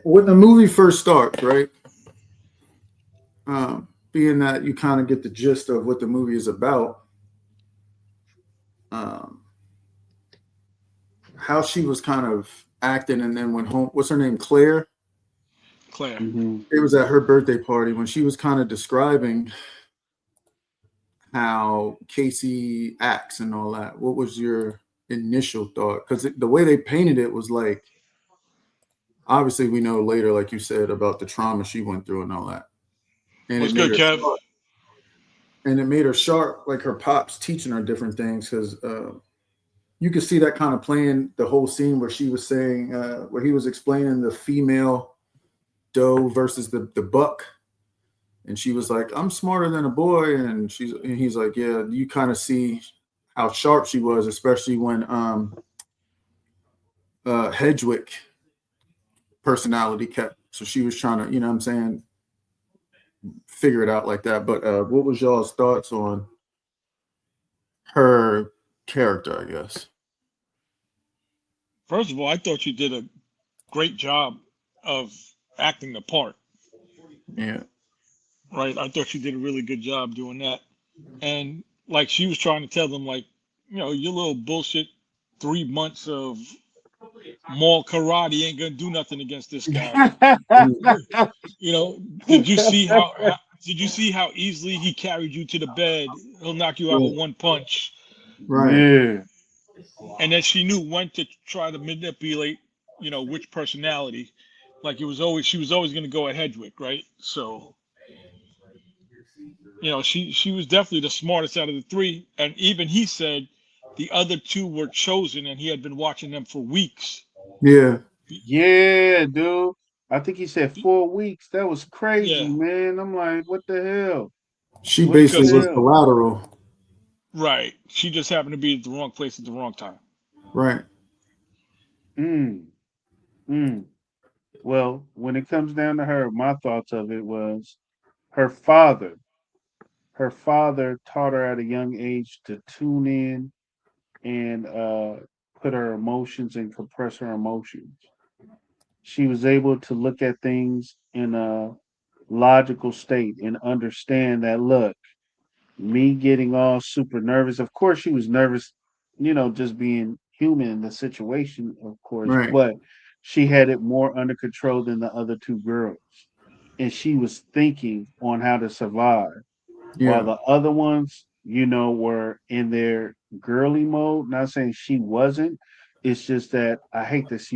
when the movie first starts, right? Being that you kind of get the gist of what the movie is about, um, how she was kind of acting, and then went home. What's her name? Claire. Claire. Mm-hmm. It was at her birthday party when she was kind of describing how Casey acts and all that. What was your initial thought? Because the way they painted it was like, obviously we know later, like you said, about the trauma she went through and all that, and What's it made good, her Kev? sharp. And it made her sharp, like her pops teaching her different things. Because you could see that kind of playing the whole scene where she was saying, where he was explaining the female doe versus the buck, and she was like, "I'm smarter than a boy," and he's like, "Yeah." You kind of see how sharp she was, especially when Hedgewick personality kept. So she was trying to, what I'm saying, figure it out like that. But what was y'all's thoughts on her character? I guess. First of all, I thought you did a great job of acting the part, Yeah. right? I thought you did a really good job doing that. And like she was trying to tell them, like, your little bullshit 3 months of mall karate ain't gonna do nothing against this guy. Mm. You know, did you see how easily he carried you to the bed? He'll knock you out Yeah. with one punch. Right. Yeah. And then she knew when to try to manipulate, which personality. Like she was always going to go at Hedwig, right? So, she was definitely the smartest out of the three. And even he said the other two were chosen, and he had been watching them for weeks. Yeah. Yeah, dude. I think he said 4 weeks. That was crazy, Yeah, man. I'm like, what the hell? She What the basically because was hell? collateral. right, she just happened to be at the wrong place at the wrong time. Right. Mm, mm. Well, when it comes down to her, my thoughts of it was her father. Her father taught her at a young age to tune in and put her emotions and compress her emotions. She was able to look at things in a logical state and understand that, look, me getting all super nervous. Of course, she was nervous, just being human in the situation, of course, Right. but she had it more under control than the other two girls. And she was thinking on how to survive, while Yeah. the other ones, were in their girly mode. Not saying she wasn't. It's just that I hate to use